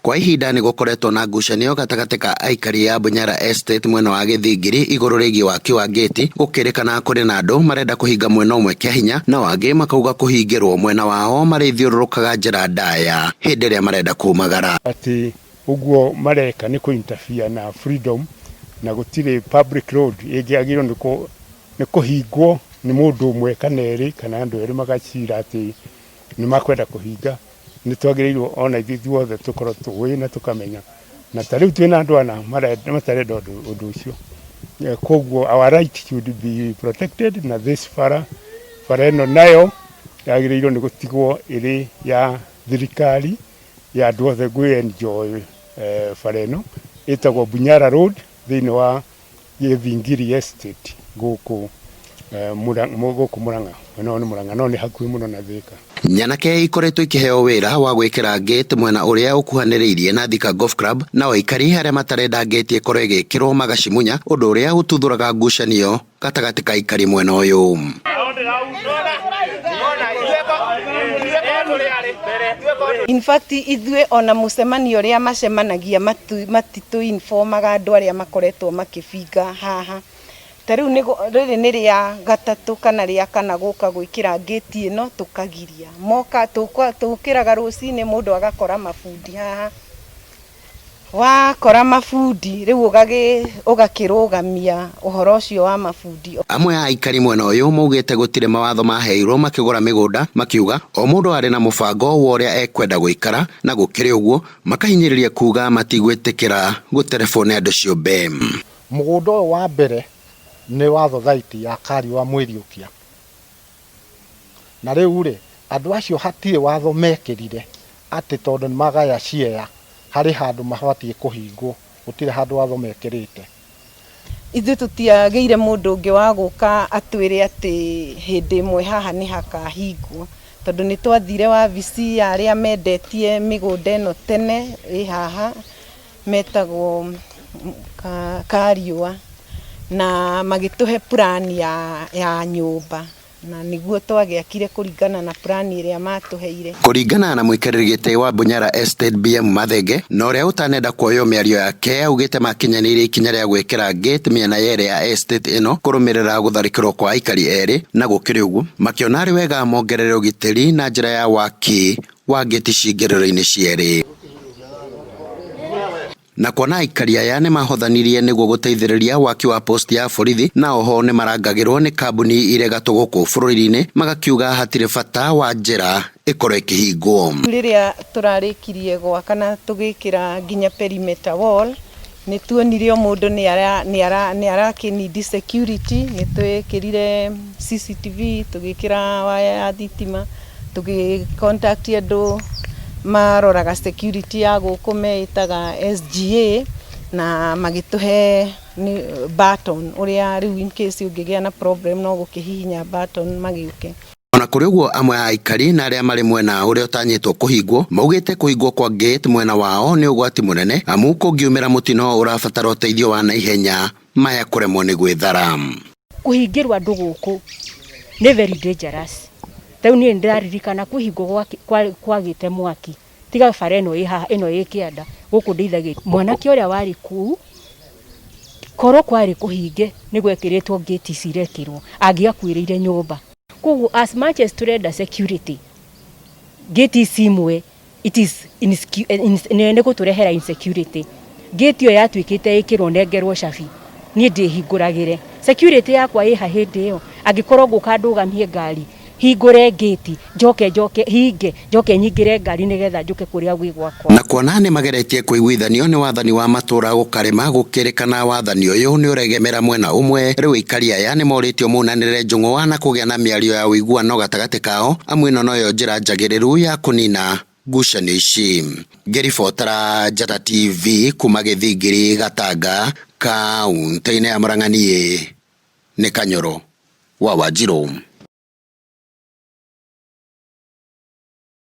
Kwa ihinda ni gukoretwo na ngucanio gatagati ka aikari ya Bunyara Estate mwena wa Githingiri iguru rigie waki wa gate, gukirikana kuri na andu marenda kuhinga mwena umwe kia hinya na wangi makauga kuhingirwo mwena wao marithiururukaga njira ndaya hindi ria marenda kumagara. Ati uguo mareka ni kuinterfere na freedom na gutire public road igiagiro ni kuhingwo ni mundu umwe kana eri kana andu eri magacira ati ni makwenda kuhinga. Ni twagirirwo ona ithuothe tukorwo tuwi na tukamenya na tariu twina andu ana matarenda undu ucio. Koguo our right should be protected na this fara eno nayo yagirirwo ni gutigwo iri ya thirikari ya andu othe gwi enjoy fara eno itagwo Bunyara Road thiini wa Githingiri Estate guku Murang'a no ni Murang'a no ni hakuhi muno na Thika. Nyanake ikoretwo ikiheo wira wa gwikira gate mwena uria ukuhaniriirie na Thika Golf Club na aikari haria matarenda gate ikorwo igikirwo magacimunya undu uria ututhuraga ngucanio gatagati ka aikari mwena uyu. In fact ithue ona mucemanio uria macemanagia matitu informaga andu aria makoretwo makibinga haha. Tariu riri ni ria gatatu kana ria kana guka gwikira gate ino tukagiria moka tukiraga rucini mundu agakora mafundi haha wakora mafundi riu ugakirugamia uhoro ucio wa mafundi. Amwe a aikari mwena uyu maugite gutire mawatho maheirwo makigura migunda makiuga o mundu ari na mubango wa uria ekwenda guikara na gukiri uguo makahinyiriria kuga matigwitikira gutelefone andu ciumbe. Mugunda wa mbere ni watho thaiti ya AIKARI wa mweri ukia na riu ri andu acio hatire watho mekirire ati tondu ni magaya ciea hari handu mabatie kuhingwo gutire handu watho mekirite. Ithu tutiageire mundu ungi wa guka atwire ati hindi imwe haha ni hakahingwo tondu ni twathire wabici aria mendetie migunda ino tene haha metagwo Kariwa na magituhe plan ya nyumba na niguo twagiakire kuringana na plan iria matuheire. Kuringana na muikariri gite wa Bunyara Estate BM Mathenge na uria utanenda kuoyo miario yake augite makinyaniire ikinya ria gwikira gate miena yere ya estate ino kurumirira gutharikirwo kwa aikari eri na gukiri uguo makiona ari wega mongerere ugitiri na njira ya waki wa gate cingiriro-ini cieri. Na kuona aikari aya ni mahothanirie niguo guteithiriria waki wa post ya borithi na oho ni marangagirwo ni kambuni ire gatu guku bururi-ini magakiuga hatire bata wa njira ikorwo ikihingwo. Riria turarikirie gwaka na tugikira nginya perimeter wall ni tuonire mundu ni ara need security ni twikirire CCTV tugikira waya ya thitima tugicontact andu maroraga security ya guku meitaga SGA na magituhe ni button uria riu in case ungigia na problem no gukihihinya button magiuke. Ona kuri uguo amwe a aikari na aria mari mwena uria utanyitwo kuhingwo maugite kuhingwo kwa gate mwena wao ni ugwati munene amu kungiumira mutino urabatara uteithio wa naihenya maya kuremwo ni gwithara. Kuhingirwa andu guku ni very dangerous. Tau ni ndaririkana kuhingwo kwagite mwaki tiga bara ino ikianda guku ndeithagä mwanake uria wari kuu koro kwari kuhinge ni gwekiritwo gate cirekirwo angiakwirire nyumba. Koguo as much as turenda security gate simwe it is ni guturehera insecurity. Gate yo yatwikite ikirwo nengerwo cabi ni ndihinguragire security yakwa iha hindi yo angikorwo guka ndugamie ngari hingure gate njoke nyingire ngari nigetha njuke kuria gwi gwakwa. Na kuona ni mageretie kuiguithanio ni wathani wa matura gukarema gukirikana wathani uyu ni uregemera mwena umwe riu aikari aya ni moritio munanire njung'wa na kugia na miario ya uiguano gatagati kao amwe no yo njira njagiriru ya kunina ngucanio ici. Ngiribotera Njata TV kuma Githingiri Gatanga kaunti-ini ya Murang'a ni Kanyoro wa Wanjiru.